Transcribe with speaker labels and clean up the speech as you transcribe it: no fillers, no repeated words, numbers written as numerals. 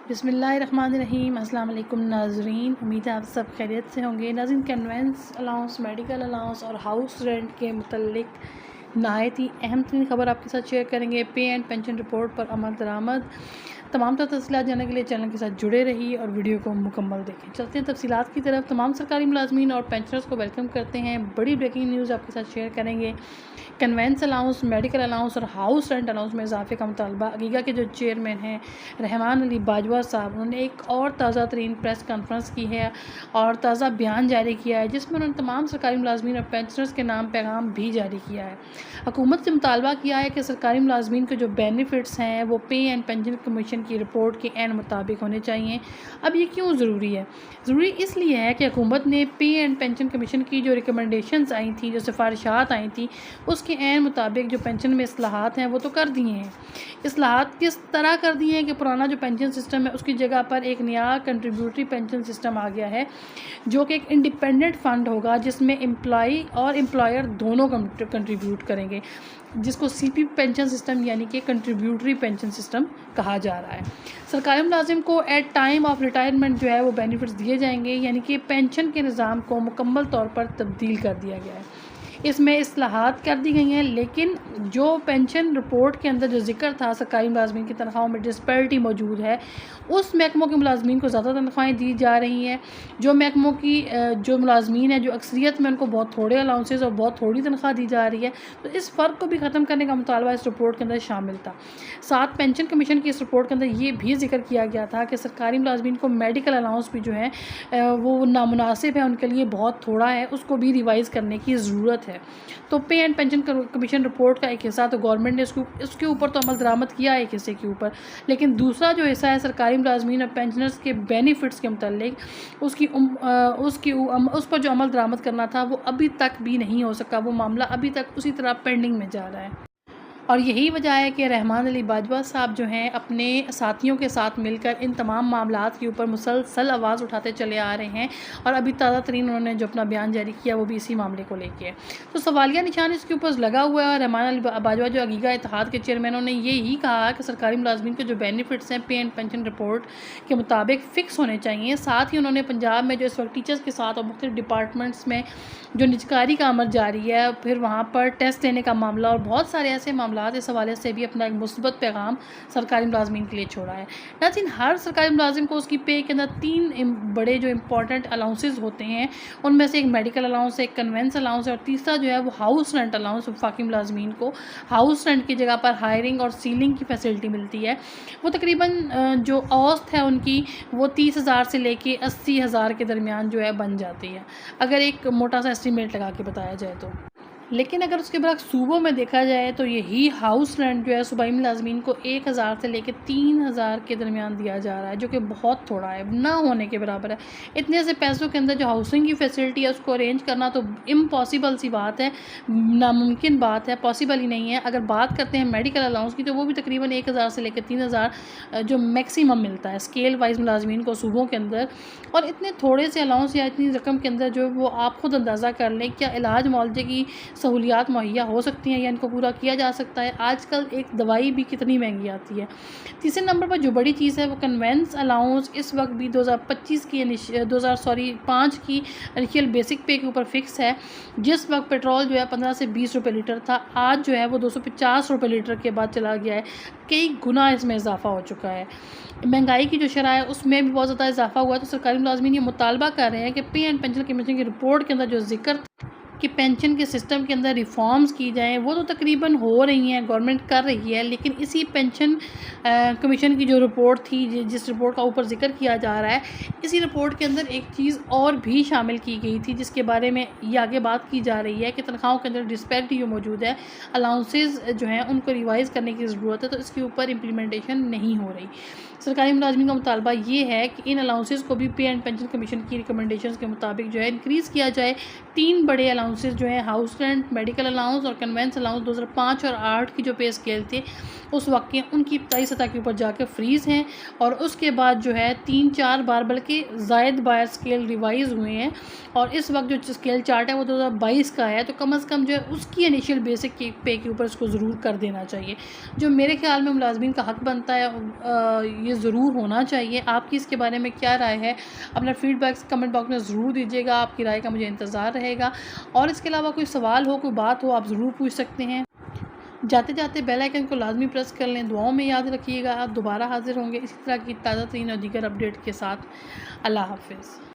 Speaker 1: बिस्मिल्लाहिर्रहमानिर्रहीम। अस्सलाम वालेकुम नाज़रीन, उम्मीद है आप सब खैरियत से होंगे। नाज़रीन, कन्वेंस अलाउंस, मेडिकल अलाउंस और हाउस रेंट के मुतल्लिक नहायत ही अहम तरीन खबर आपके साथ शेयर करेंगे। पे एंड पेंशन रिपोर्ट पर अमल दरामद। तमाम तफसीलात जानने के लिए चैनल के साथ जुड़े रहिए और वीडियो को मुकम्मल देखें। चलते हैं तफसीलात की तरफ। तमाम सरकारी मुलाजमीन और पेंशनर्स को वेलकम करते हैं। बड़ी ब्रेकिंग न्यूज़ आपके साथ शेयर करेंगे। कन्वेंस अलाउंस, मेडिकल अलाउंस और हाउस रेंट अलाउंस में इजाफे का मुतालबा। अगीगा के जो चेयरमैन हैं रहमान अली बाजवा साहब, उन्होंने एक और ताज़ा तरीन प्रेस कॉन्फ्रेंस की है और ताज़ा बयान जारी किया है, जिसमें उन्होंने तमाम सरकारी मुलाजमीन और पेंशनर्स के नाम पैगाम भी जारी किया है। हुकूमत से मुतालबा किया है कि सरकारी मुलाजमीन के जो बेनिफिट्स हैं वो पे एंड पेंशन कमीशन की रिपोर्ट के एन मुताबिक होने चाहिए। अब ये क्यों ज़रूरी है? ज़रूरी इसलिए है कि हुकूमत ने पे एंड पेंशन कमीशन की जो रिकमेंडेशंस आई थी, जो सिफारिशात आई थी, उसके एन मुताबिक जो पेंशन में इस्लाहात हैं वो तो कर दिए हैं। इस्लाहात किस तरह कर दिए हैं कि पुराना जो पेंशन सिस्टम है उसकी जगह पर एक नया कंट्रीब्यूटरी पेंशन सिस्टम आ गया है, जो कि एक इंडिपेंडेंट फ़ंड होगा जिसमें एम्प्लॉई और एम्प्लॉयर दोनों कंट्रीब्यूट करेंगे, जिसको सीपी पेंशन सिस्टम यानी कि कंट्रीब्यूटरी पेंशन सिस्टम कहा जा रहा है। सरकारी मुलाजिम को एट टाइम ऑफ रिटायरमेंट जो है वो बेनिफिट्स दिए जाएंगे, यानी कि पेंशन के निज़ाम को मुकम्मल तौर पर तब्दील कर दिया गया है। इसमें इस्लाहात कर दी गई हैं, लेकिन जो पेंशन रिपोर्ट के अंदर जो जिक्र था सरकारी मुलाजमीन की तनख्वाहों में डिस्पैरिटी मौजूद है, उस महकमों के मुलाजमीन को ज़्यादा तनख्वाहें दी जा रही हैं। जो महकमों की जो मुलाजमीन है, जो अक्सरियत में उनको बहुत थोड़े अलाउंसेस और बहुत थोड़ी तनख्वाह दी जा रही है, तो इस फ़र्क को भी ख़त्म करने का मुतालबा इस रिपोर्ट के अंदर शामिल था। साथ पेंशन कमीशन की इस रिपोर्ट के अंदर ये भी जिक्र किया गया था कि सरकारी मुलाजमीन को मेडिकल अलाउंस भी जो है वो नामुनासिब है, उनके लिए बहुत थोड़ा है, उसको भी रिवाइज़ करने की ज़रूरत है। तो पे एंड पेंशन कमीशन रिपोर्ट का एक हिस्सा तो गवर्नमेंट ने उसके ऊपर तो अमल दरामद किया है एक हिस्से के ऊपर, लेकिन दूसरा जो हिस्सा है सरकारी मुलाजमीन और पेंशनर्स के बेनिफिट्स के मुतालिक उस पर जो अमल दरामद करना था वो अभी तक भी नहीं हो सका। वो मामला अभी तक उसी तरह पेंडिंग में जा रहा है और यही वजह है कि रहमान अली बाजवा साहब जो हैं अपने साथियों के साथ मिलकर इन तमाम मामलात के ऊपर मुसलसल आवाज़ उठाते चले आ रहे हैं और अभी ताज़ा तरीन उन्होंने जो अपना बयान जारी किया वो भी इसी मामले को लेके है। तो सवालिया निशान इसके ऊपर लगा हुआ है और रहमान अली बाजवा जो अगीगा इत्तेहाद के चेयरमैन, उन्होंने ये ही कहा कि सरकारी मुलाजमीन के जो बेनिफिट्स हैं पे एंड पेंशन रिपोर्ट के मुताबिक फ़िक्स होने चाहिए। साथ ही उन्होंने पंजाब में जो इस वक्त टीचर्स के साथ और मुख्तलिफ डिपार्टमेंट्स में जो निजकारी का अमल जारी है, फिर वहाँ पर टेस्ट लेने का मामला और बहुत सारे ऐसे मामला इस हवाले से भी अपना एक मुस्बत पैगाम सरकारी मुलाजमीन के लिए छोड़ा है। नाज़रीन, हर सरकारी मुलाजिम को उसकी पे के अंदर 3 बड़े जो इंपॉर्टेंट अलाउंसेस होते हैं, उनमें से एक मेडिकल अलाउंस है, एक कन्वेंस अलाउंस है और तीसरा जो है वो हाउस रेंट अलाउंस। वफाकी मुलाजमीन को हाउस रेंट की जगह पर हायरिंग और सीलिंग की फैसिलिटी मिलती है। वो तकरीबन जो औसत है उनकी वो 30,000 से लेके 80,000 के दरमियान जो है बन जाती है, अगर एक मोटा सा एस्टीमेट लगा के बताया जाए तो। लेकिन अगर उसके बाद सूबों में देखा जाए तो यही हाउस रेंट जो है सूबाई मुलाजमीन को 1,000 से लेकर 3,000 के दरमियान दिया जा रहा है, जो कि बहुत थोड़ा है, ना होने के बराबर है। इतने से पैसों के अंदर जो हाउसिंग की फैसिलिटी है उसको अरेंज करना तो इम्पॉसिबल सी बात है, नामुमकिन बात है, पॉसिबल ही नहीं है। अगर बात करते हैं मेडिकल अलाउंस की तो वो भी तकरीबन 1,000 से लेकर 3,000 जो मैक्सिमम मिलता है स्केल वाइज मुलाजमीन को सूबों के अंदर। और इतने थोड़े से अलाउंस या इतनी रकम के अंदर जो वो आप खुद अंदाज़ा कर लें क्या इलाज मुआवजे की सहूलियात मुहैया हो सकती हैं या इनको पूरा किया जा सकता है। आजकल एक दवाई भी कितनी महंगी आती है। तीसरे नंबर पर जो बड़ी चीज़ है वो कन्वेंस अलाउंस इस वक्त भी 2025 की 5 की इनिशियल बेसिक पे के ऊपर फिक्स है। जिस वक्त पेट्रोल जो है 15 से 20 रुपये लीटर था, आज जो है वो 250 रुपये लीटर के बाद चला गया है। कई गुना इसमें इजाफा हो चुका है। महंगाई की जो शरह है उसमें भी बहुत ज़्यादा इजाफा हुआ है। तो सरकारी मुलाजमीन ये मुतालबा कर रहे हैं कि पे एंड पेंशन कमीशन की रिपोर्ट के अंदर जो जिक्र कि पेंशन के सिस्टम के अंदर रिफॉर्म्स की जाएं, वो तो तकरीबन हो रही हैं, गवर्नमेंट कर रही है। लेकिन इसी पेंशन कमीशन की जो रिपोर्ट थी, जिस रिपोर्ट का ऊपर जिक्र किया जा रहा है, इसी रिपोर्ट के अंदर एक चीज़ और भी शामिल की गई थी जिसके बारे में ये आगे बात की जा रही है कि तनख्वाहों के अंदर डिस्पैरिटी जो मौजूद है, अलाउंसेस जो हैं उनको रिवाइज़ करने की ज़रूरत है। तो इसके ऊपर इम्प्लीमेंटेशन नहीं हो रही। सरकारी मुलाजमीन का मुतालबा ये है कि इन अलाउंसेस को भी पे एंड पेंशन कमीशन की रिकमेंडेशंस के मुताबिक जो है इंक्रीज़ किया जाए। 3 बड़े अलाउंसेस जो हैं हाउस रेंट, मेडिकल अलाउंस और कन्वेंस अलाउंस 2005 और 8 की जो पे स्केल थे उस वक्त के उनकी इब्तदाई सतह के ऊपर जाकर फ्रीज़ हैं और उसके बाद जो है 3-4 बार बल्कि ज़ायद बार स्केल रिवाइज़ हुए हैं और इस वक्त जो स्केल चार्ट है वो 2022 का है। तो कम अज़ कम जो है उसकी इनिशियल बेसिक पे के ऊपर इसको ज़रूर कर देना चाहिए, जो मेरे ख्याल में मुलाजमीन का हक़ बनता है। ये ये ज़रूर होना चाहिए। आपकी इसके बारे में क्या राय है? अपना फीडबैक कमेंट बॉक्स में ज़रूर दीजिएगा, आपकी राय का मुझे इंतज़ार रहेगा। और इसके अलावा कोई सवाल हो, कोई बात हो, आप ज़रूर पूछ सकते हैं। जाते जाते बेल आइकन को लाजमी प्रेस कर लें। दुआओं में याद रखिएगा। आप दोबारा हाज़िर होंगे इसी तरह की ताज़ा तरीन और दीगर अपडेट के साथ। अल्लाह हाफ़िज़।